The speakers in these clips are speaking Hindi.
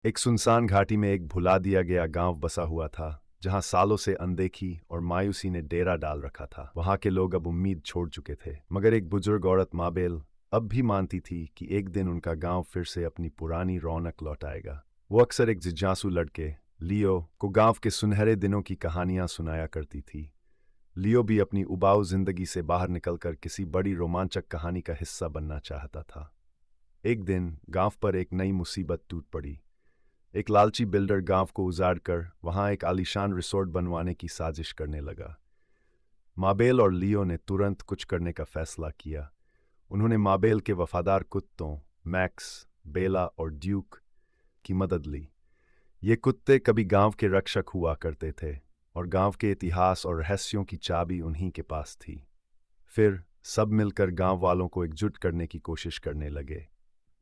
एक सुनसान घाटी में एक भुला दिया गया गांव बसा हुआ था, जहां सालों से अनदेखी और मायूसी ने डेरा डाल रखा था। वहां के लोग अब उम्मीद छोड़ चुके थे, मगर एक बुजुर्ग औरत माबेल अब भी मानती थी कि एक दिन उनका गांव फिर से अपनी पुरानी रौनक लौटाएगा। वो अक्सर एक जिज्ञासु लड़के लियो को गांव के सुनहरे दिनों की कहानियां सुनाया करती थी। लियो भी अपनी उबाऊ जिंदगी से बाहर निकलकर किसी बड़ी रोमांचक कहानी का हिस्सा बनना चाहता था। एक दिन गांव पर एक नई मुसीबत टूट पड़ी। एक लालची बिल्डर गांव को उजाड़कर वहां एक आलीशान रिसोर्ट बनवाने की साजिश करने लगा। माबेल और लियो ने तुरंत कुछ करने का फैसला किया। उन्होंने माबेल के वफादार कुत्तों मैक्स, बेला और ड्यूक की मदद ली। ये कुत्ते कभी गांव के रक्षक हुआ करते थे और गांव के इतिहास और रहस्यों की चाबी उन्हीं के पास थी। फिर सब मिलकर गांव वालों को एकजुट करने की कोशिश करने लगे।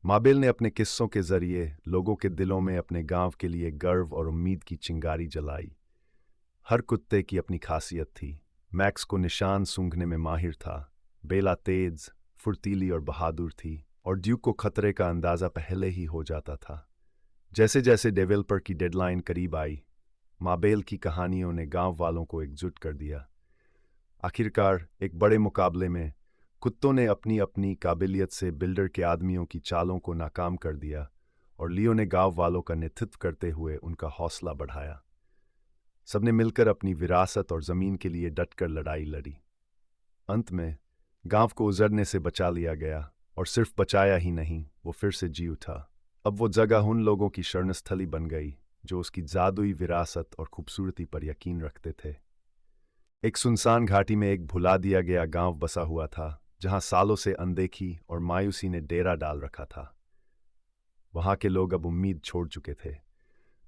माबेल ने अपने किस्सों के जरिए लोगों के दिलों में अपने गांव के लिए गर्व और उम्मीद की चिंगारी जलाई। हर कुत्ते की अपनी खासियत थी। मैक्स को निशान सूंघने में माहिर था, बेला तेज, फुर्तीली और बहादुर थी, और ड्यूक को खतरे का अंदाजा पहले ही हो जाता था। जैसे जैसे डेवलपर की डेडलाइन करीब आई, माबेल की कहानियों ने गांव वालों को एकजुट कर दिया। आखिरकार एक बड़े मुकाबले में कुत्तों ने अपनी अपनी काबिलियत से बिल्डर के आदमियों की चालों को नाकाम कर दिया, और लियो ने गांव वालों का नेतृत्व करते हुए उनका हौसला बढ़ाया। सबने मिलकर अपनी विरासत और जमीन के लिए डटकर लड़ाई लड़ी। अंत में गांव को उजड़ने से बचा लिया गया, और सिर्फ बचाया ही नहीं, वो फिर से जी उठा। अब वो जगह उन लोगों की शरणस्थली बन गई जो उसकी जादुई विरासत और खूबसूरती पर यकीन रखते थे। एक सुनसान घाटी में एक भुला दिया गया गांव बसा हुआ था, जहां सालों से अनदेखी और मायूसी ने डेरा डाल रखा था। वहां के लोग अब उम्मीद छोड़ चुके थे,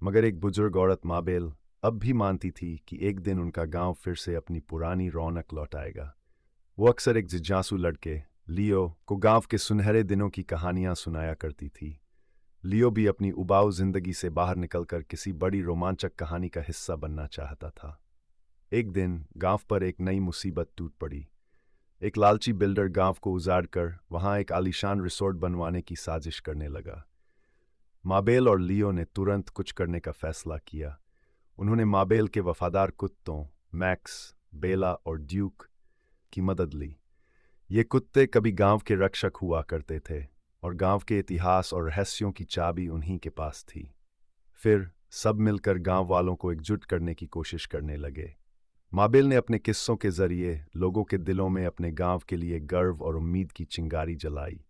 मगर एक बुजुर्ग औरत माबेल अब भी मानती थी कि एक दिन उनका गांव फिर से अपनी पुरानी रौनक लौटाएगा। वो अक्सर एक जिज्ञासु लड़के लियो को गांव के सुनहरे दिनों की कहानियां सुनाया करती थी। लियो भी अपनी उबाऊ जिंदगी से बाहर निकलकर किसी बड़ी रोमांचक कहानी का हिस्सा बनना चाहता था। एक दिन गांव पर एक नई मुसीबत टूट पड़ी। एक लालची बिल्डर गांव को उजाड़कर वहां एक आलीशान रिसोर्ट बनवाने की साजिश करने लगा। माबेल और लियो ने तुरंत कुछ करने का फैसला किया। उन्होंने माबेल के वफादार कुत्तों मैक्स, बेला और ड्यूक की मदद ली। ये कुत्ते कभी गांव के रक्षक हुआ करते थे, और गांव के इतिहास और रहस्यों की चाबी उन्हीं के पास थी। फिर सब मिलकर गांव वालों को एकजुट करने की कोशिश करने लगे। माबेल ने अपने किस्सों के जरिए लोगों के दिलों में अपने गांव के लिए गर्व और उम्मीद की चिंगारी जलाई।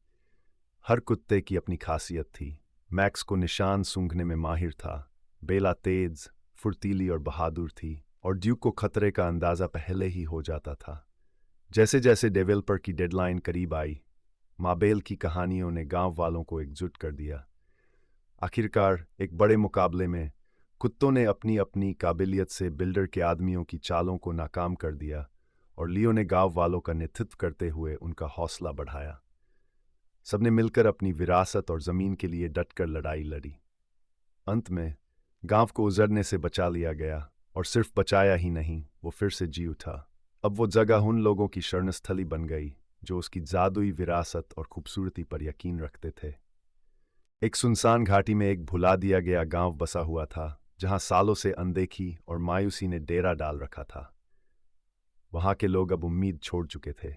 हर कुत्ते की अपनी खासियत थी। मैक्स को निशान सूंघने में माहिर था, बेला तेज, फुर्तीली और बहादुर थी, और ड्यूक को खतरे का अंदाजा पहले ही हो जाता था। जैसे जैसे डेवलपर की डेडलाइन करीब आई, माबेल की कहानियों ने गांव वालों को एकजुट कर दिया। आखिरकार एक बड़े मुकाबले में कुत्तों ने अपनी अपनी काबिलियत से बिल्डर के आदमियों की चालों को नाकाम कर दिया, और लियो ने गांव वालों का नेतृत्व करते हुए उनका हौसला बढ़ाया। सबने मिलकर अपनी विरासत और जमीन के लिए डटकर लड़ाई लड़ी। अंत में गांव को उजड़ने से बचा लिया गया, और सिर्फ बचाया ही नहीं, वो फिर से जी उठा। अब वो जगह उन लोगों की शरणस्थली बन गई जो उसकी जादुई विरासत और खूबसूरती पर यकीन रखते थे। एक सुनसान घाटी में एक भुला दिया गया गांव बसा हुआ था, जहां सालों से अनदेखी और मायूसी ने डेरा डाल रखा था। वहां के लोग अब उम्मीद छोड़ चुके थे,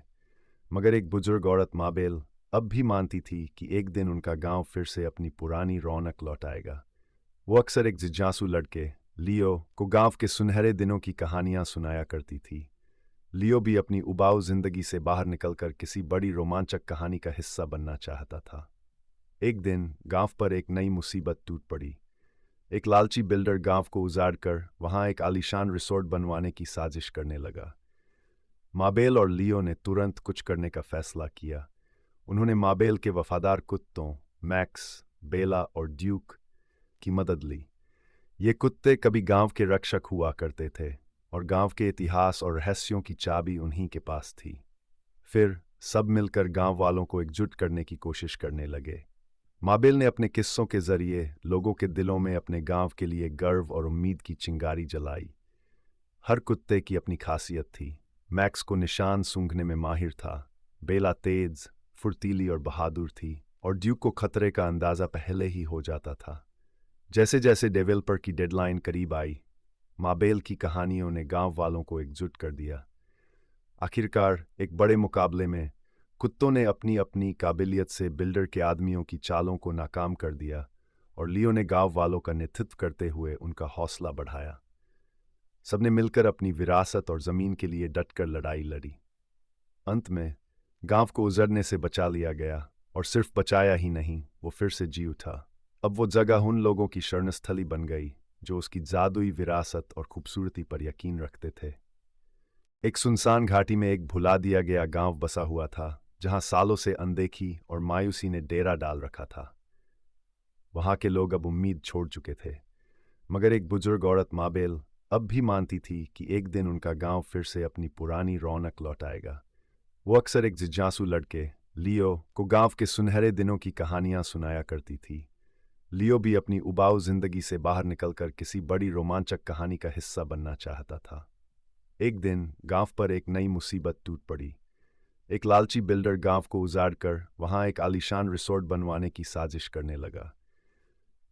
मगर एक बुजुर्ग औरत माबेल अब भी मानती थी कि एक दिन उनका गांव फिर से अपनी पुरानी रौनक लौटाएगा। वो अक्सर एक जिज्ञासु लड़के लियो को गांव के सुनहरे दिनों की कहानियां सुनाया करती थी। लियो भी अपनी उबाऊ जिंदगी से बाहर निकलकर किसी बड़ी रोमांचक कहानी का हिस्सा बनना चाहता था। एक दिन गांव पर एक नई मुसीबत टूट पड़ी। एक लालची बिल्डर गांव को उजाड़कर वहां एक आलीशान रिसोर्ट बनवाने की साजिश करने लगा। माबेल और लियो ने तुरंत कुछ करने का फैसला किया। उन्होंने माबेल के वफादार कुत्तों मैक्स, बेला और ड्यूक की मदद ली। ये कुत्ते कभी गांव के रक्षक हुआ करते थे, और गांव के इतिहास और रहस्यों की चाबी उन्हीं के पास थी। फिर सब मिलकर गांव वालों को एकजुट करने की कोशिश करने लगे। माबेल ने अपने किस्सों के जरिए लोगों के दिलों में अपने गांव के लिए गर्व और उम्मीद की चिंगारी जलाई। हर कुत्ते की अपनी खासियत थी। मैक्स को निशान सूंघने में माहिर था, बेला तेज, फुर्तीली और बहादुर थी, और ड्यूक को खतरे का अंदाजा पहले ही हो जाता था। जैसे जैसे डेवलपर की डेडलाइन करीब आई, माबेल की कहानियों ने गांव वालों को एकजुट कर दिया। आखिरकार एक बड़े मुकाबले में कुत्तों ने अपनी अपनी काबिलियत से बिल्डर के आदमियों की चालों को नाकाम कर दिया और लियो ने गांव वालों का नेतृत्व करते हुए उनका हौसला बढ़ाया। सबने मिलकर अपनी विरासत और जमीन के लिए डटकर लड़ाई लड़ी। अंत में गांव को उजड़ने से बचा लिया गया, और सिर्फ बचाया ही नहीं, वो फिर से जी उठा। अब वो जगह उन लोगों की शरणस्थली बन गई जो उसकी जादुई विरासत और खूबसूरती पर यकीन रखते थे। एक सुनसान घाटी में एक भुला दिया गया गांव बसा हुआ था, जहां सालों से अनदेखी और मायूसी ने डेरा डाल रखा था। वहां के लोग अब उम्मीद छोड़ चुके थे, मगर एक बुजुर्ग औरत माबेल अब भी मानती थी कि एक दिन उनका गांव फिर से अपनी पुरानी रौनक लौटाएगा। वो अक्सर एक जिज्ञासु लड़के लियो को गांव के सुनहरे दिनों की कहानियां सुनाया करती थी। लियो भी अपनी उबाऊ जिंदगी से बाहर निकलकर किसी बड़ी रोमांचक कहानी का हिस्सा बनना चाहता था। एक दिन गांव पर एक नई मुसीबत टूट पड़ी। एक लालची बिल्डर गांव को उजाड़कर वहां एक आलीशान रिसोर्ट बनवाने की साजिश करने लगा।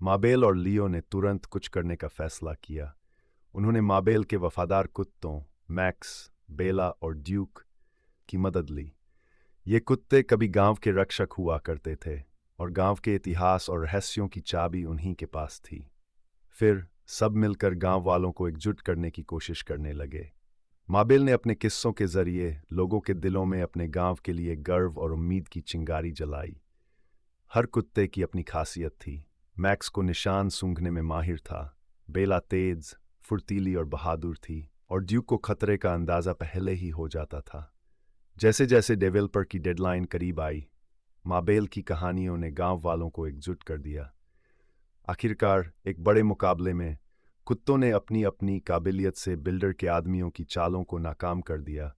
माबेल और लियो ने तुरंत कुछ करने का फैसला किया। उन्होंने माबेल के वफादार कुत्तों मैक्स, बेला और ड्यूक की मदद ली। ये कुत्ते कभी गांव के रक्षक हुआ करते थे और गांव के इतिहास और रहस्यों की चाबी उन्हीं के पास थी। फिर सब मिलकर गांव वालों को एकजुट करने की कोशिश करने लगे। माबेल ने अपने किस्सों के जरिए लोगों के दिलों में अपने गांव के लिए गर्व और उम्मीद की चिंगारी जलाई। हर कुत्ते की अपनी खासियत थी। मैक्स को निशान सूंघने में माहिर था, बेला तेज, फुर्तीली और बहादुर थी, और ड्यूक को खतरे का अंदाजा पहले ही हो जाता था। जैसे जैसे डेवलपर की डेडलाइन करीब आई, माबेल की कहानियों ने गांव वालों को एकजुट कर दिया। आखिरकार एक बड़े मुकाबले में कुत्तों ने अपनी अपनी काबिलियत से बिल्डर के आदमियों की चालों को नाकाम कर दिया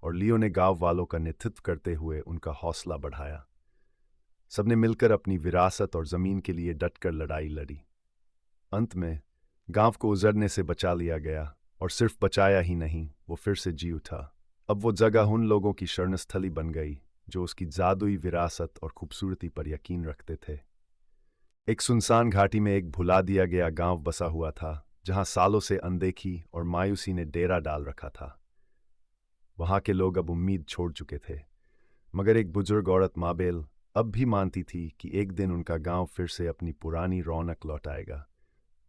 और लियो ने गांव वालों का नेतृत्व करते हुए उनका हौसला बढ़ाया। सबने मिलकर अपनी विरासत और जमीन के लिए डटकर लड़ाई लड़ी। अंत में गांव को उजड़ने से बचा लिया गया, और सिर्फ बचाया ही नहीं, वो फिर से जी उठा। अब वो जगह उन लोगों की शरणस्थली बन गई जो उसकी जादुई विरासत और खूबसूरती पर यकीन रखते थे। एक सुनसान घाटी में एक भुला दिया गया गांव बसा हुआ था, जहां सालों से अनदेखी और मायूसी ने डेरा डाल रखा था। वहां के लोग अब उम्मीद छोड़ चुके थे, मगर एक बुजुर्ग औरत माबेल अब भी मानती थी कि एक दिन उनका गांव फिर से अपनी पुरानी रौनक लौटाएगा।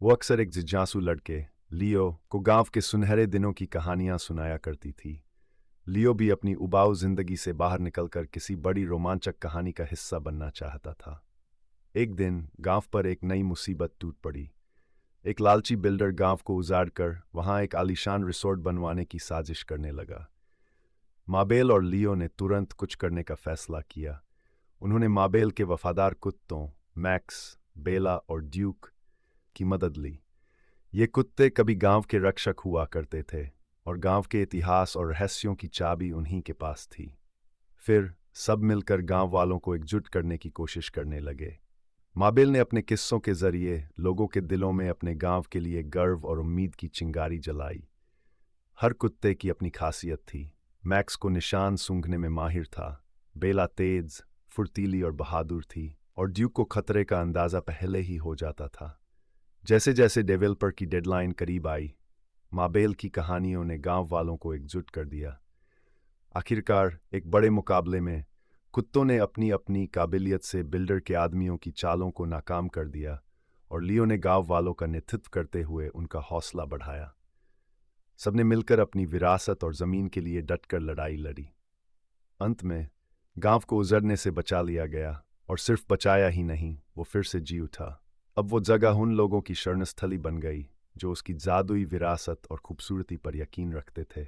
वो अक्सर एक जिज्ञासु लड़के लियो को गांव के सुनहरे दिनों की कहानियां सुनाया करती थी। लियो भी अपनी उबाऊ जिंदगी से बाहर निकलकर किसी बड़ी रोमांचक कहानी का हिस्सा बनना चाहता था। एक दिन गांव पर एक नई मुसीबत टूट पड़ी। एक लालची बिल्डर गांव को उजाड़कर वहां एक आलीशान रिसोर्ट बनवाने की साजिश करने लगा। माबेल और लियो ने तुरंत कुछ करने का फैसला किया। उन्होंने माबेल के वफादार कुत्तों मैक्स, बेला और ड्यूक की मदद ली। ये कुत्ते कभी गांव के रक्षक हुआ करते थे और गांव के इतिहास और रहस्यों की चाबी उन्हीं के पास थी। फिर सब मिलकर गांव वालों को एकजुट करने की कोशिश करने लगे। माबेल ने अपने किस्सों के जरिए लोगों के दिलों में अपने गांव के लिए गर्व और उम्मीद की चिंगारी जलाई। हर कुत्ते की अपनी खासियत थी। मैक्स को निशान सूंघने में माहिर था, बेला तेज, फुर्तीली और बहादुर थी, और ड्यूक को खतरे का अंदाजा पहले ही हो जाता था। जैसे जैसे डेवलपर की डेडलाइन करीब आई, माबेल की कहानियों ने गांव वालों को एकजुट कर दिया। आखिरकार एक बड़े मुकाबले में कुत्तों ने अपनी अपनी काबिलियत से बिल्डर के आदमियों की चालों को नाकाम कर दिया और लियो ने गांव वालों का नेतृत्व करते हुए उनका हौसला बढ़ाया। सबने मिलकर अपनी विरासत और जमीन के लिए डटकर लड़ाई लड़ी। अंत में गांव को उजड़ने से बचा लिया गया, और सिर्फ बचाया ही नहीं, वो फिर से जी उठा। अब वो जगह उन लोगों की शरणस्थली बन गई जो उसकी जादुई विरासत और खूबसूरती पर यकीन रखते थे।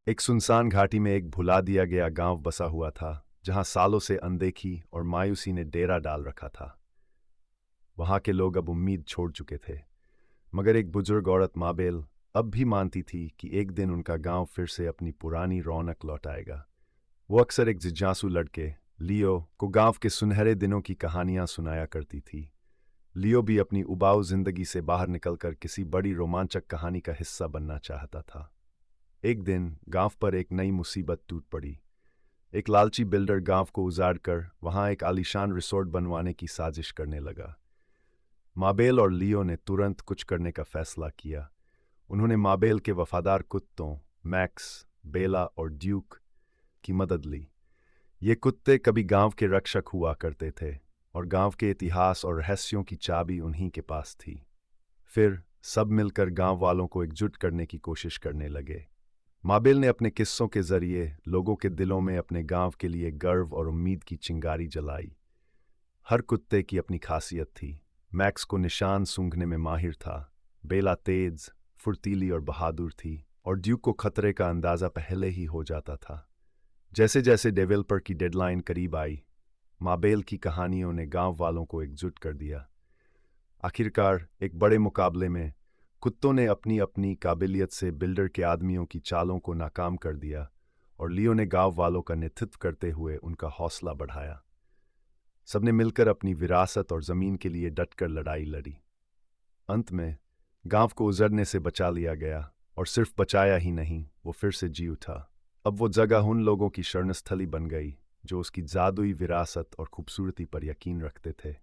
एक सुनसान घाटी में एक भुला दिया गया गांव बसा हुआ था, जहां सालों से अनदेखी और मायूसी ने डेरा डाल रखा था। वहां के लोग अब उम्मीद छोड़ चुके थे, मगर एक बुजुर्ग औरत माबेल अब भी मानती थी कि एक दिन उनका गांव फिर से अपनी पुरानी रौनक लौटाएगा। वो अक्सर एक जिज्ञासु लड़के लियो को गांव के सुनहरे दिनों की कहानियां सुनाया करती थी। लियो भी अपनी उबाऊ जिंदगी से बाहर निकलकर किसी बड़ी रोमांचक कहानी का हिस्सा बनना चाहता था। एक दिन गांव पर एक नई मुसीबत टूट पड़ी। एक लालची बिल्डर गांव को उजाड़कर वहां एक आलीशान रिसोर्ट बनवाने की साजिश करने लगा। माबेल और लियो ने तुरंत कुछ करने का फैसला किया। उन्होंने माबेल के वफादार कुत्तों मैक्स, बेला और ड्यूक की मदद ली। ये कुत्ते कभी गांव के रक्षक हुआ करते थे और गांव के इतिहास और रहस्यों की चाबी उन्हीं के पास थी। फिर सब मिलकर गांव वालों को एकजुट करने की कोशिश करने लगे। माबेल ने अपने किस्सों के जरिए लोगों के दिलों में अपने गांव के लिए गर्व और उम्मीद की चिंगारी जलाई। हर कुत्ते की अपनी खासियत थी। मैक्स को निशान सूंघने में माहिर था, बेला तेज, फुर्तीली और बहादुर थी, और ड्यूक को खतरे का अंदाजा पहले ही हो जाता था। जैसे जैसे डेवलपर की डेडलाइन करीब आई, माबेल की कहानियों ने गांव वालों को एकजुट कर दिया। आखिरकार एक बड़े मुकाबले में कुत्तों ने अपनी अपनी काबिलियत से बिल्डर के आदमियों की चालों को नाकाम कर दिया और लियो ने गांव वालों का नेतृत्व करते हुए उनका हौसला बढ़ाया। सबने मिलकर अपनी विरासत और जमीन के लिए डटकर लड़ाई लड़ी। अंत में गांव को उजड़ने से बचा लिया गया, और सिर्फ बचाया ही नहीं, वो फिर से जी उठा। अब वो जगह उन लोगों की शरणस्थली बन गई जो उसकी जादुई विरासत और खूबसूरती पर यकीन रखते थे।